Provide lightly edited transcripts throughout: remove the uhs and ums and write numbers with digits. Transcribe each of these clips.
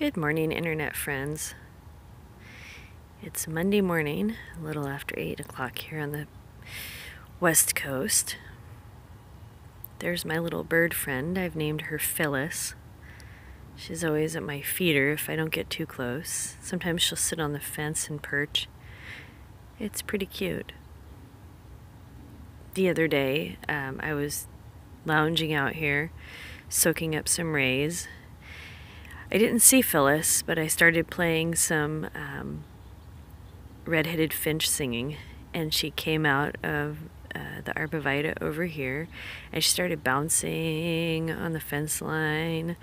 Good morning, internet friends. It's Monday morning, a little after 8 o'clock here on the West Coast. There's my little bird friend. I've named her Phyllis. She's always at my feeder if I don't get too close. Sometimes she'll sit on the fence and perch. It's pretty cute. The other day, I was lounging out here, soaking up some rays. I didn't see Phyllis, but I started playing some red-headed finch singing, and she came out of the arborvitae over here, and she started bouncing on the fence line.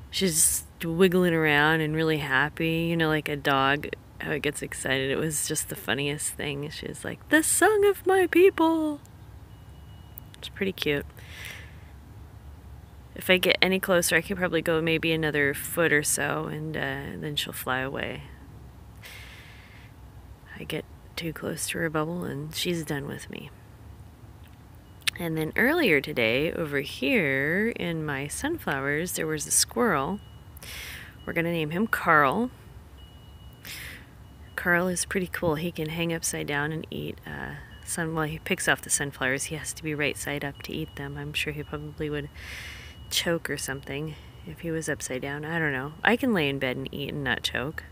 She's wiggling around and really happy, you know, like a dog, how it gets excited. It was just the funniest thing. She was like, "The song of my people." It's pretty cute. If I get any closer, I could probably go maybe another foot or so, and then she'll fly away. I get too close to her bubble, and she's done with me. And then earlier today, over here in my sunflowers, there was a squirrel. We're going to name him Carl. Carl is pretty cool. He can hang upside down and eat well, he picks off the sunflowers. He has to be right side up to eat them. I'm sure he probably would choke or something if he was upside down. I don't know. I can lay in bed and eat and not choke.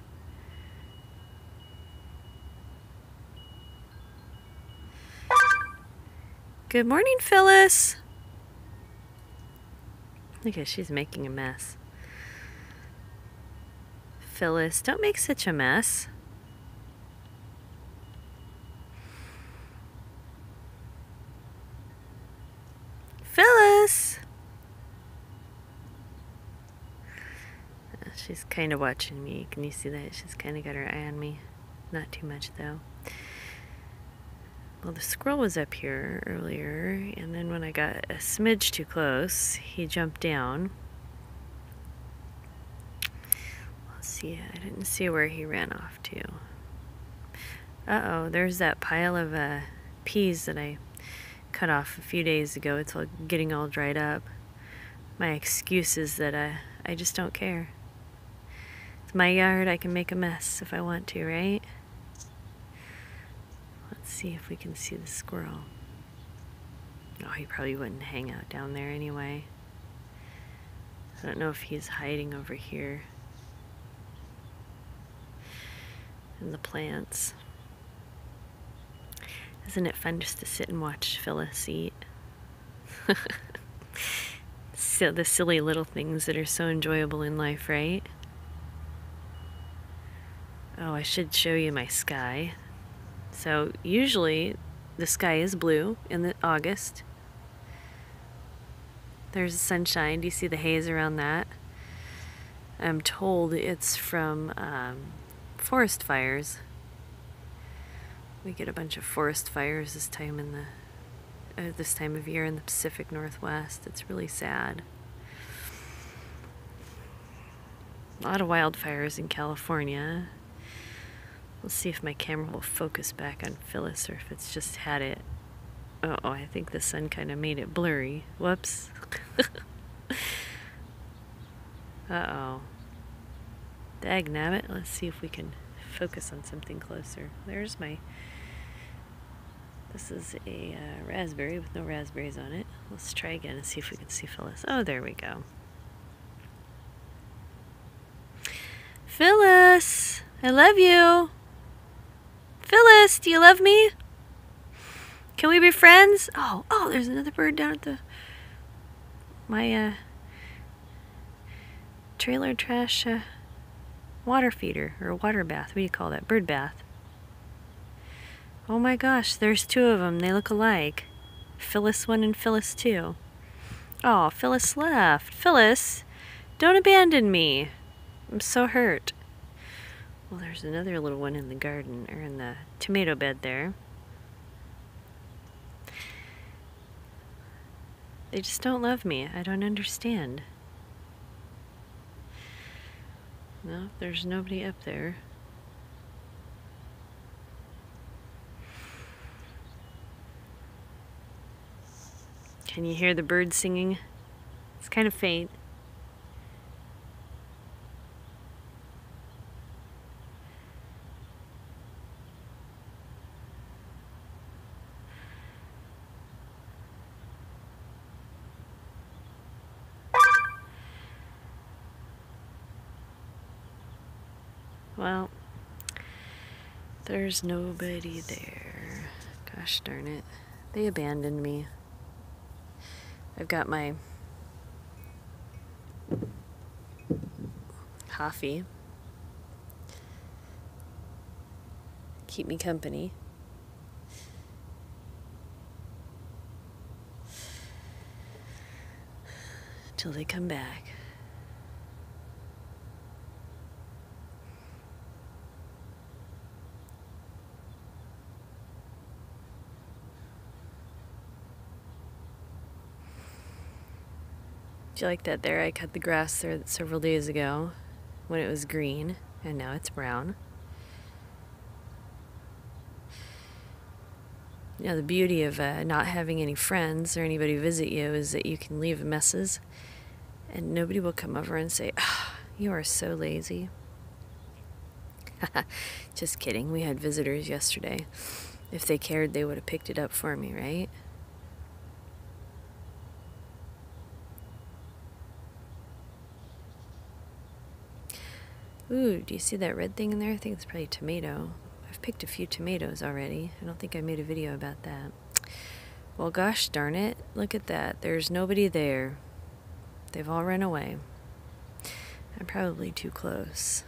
Good morning, Phyllis. Look at, she's making a mess. Phyllis, don't make such a mess. Phyllis! She's kind of watching me. Can you see that? She's kind of got her eye on me. Not too much, though. Well, the squirrel was up here earlier, and then when I got a smidge too close, he jumped down. Let's see, I didn't see where he ran off to. Uh-oh, there's that pile of peas that I cut off a few days ago. It's all getting all dried up. My excuse is that I just don't care. It's my yard. I can make a mess if I want to, right? Let's see if we can see the squirrel. Oh, he probably wouldn't hang out down there anyway. I don't know if he's hiding over here in the plants. Isn't it fun just to sit and watch Phyllis eat? So the silly little things that are so enjoyable in life, right? Oh, I should show you my sky. So usually the sky is blue in August. There's sunshine. Do you see the haze around that? I'm told it's from forest fires. We get a bunch of forest fires this time of year in the Pacific Northwest. It's really sad. A lot of wildfires in California. Let's see if my camera will focus back on Phyllis or if it's just had it. Oh, I think the sun kind of made it blurry. Whoops. Uh-oh. Dagnabbit. Let's see if we can focus on something closer. There's this is a raspberry with no raspberries on it. Let's try again and see if we can see Phyllis. Oh, there we go. Phyllis! I love you! Phyllis, do you love me? Can we be friends? Oh, there's another bird down at my trailer trash water feeder, or water bath. What do you call that? Bird bath. Oh my gosh, there's two of them. They look alike. Phyllis 1 and Phyllis 2. Oh, Phyllis left. Phyllis, don't abandon me. I'm so hurt. Well, there's another little one in the garden, or in the tomato bed there. They just don't love me. I don't understand. No, there's nobody up there. Can you hear the birds singing? It's kind of faint. Well, there's nobody there. Gosh darn it. They abandoned me. I've got my coffee. Keep me company. Till they come back. Do you like that there? I cut the grass there several days ago when it was green, and now it's brown. You know, the beauty of not having any friends or anybody visit you is that you can leave messes and nobody will come over and say, "Ah, you are so lazy." Just kidding. We had visitors yesterday. If they cared, they would have picked it up for me, right? Ooh, do you see that red thing in there? I think it's probably tomato. I've picked a few tomatoes already. I don't think I made a video about that. Well, gosh darn it. Look at that. There's nobody there. They've all run away. I'm probably too close.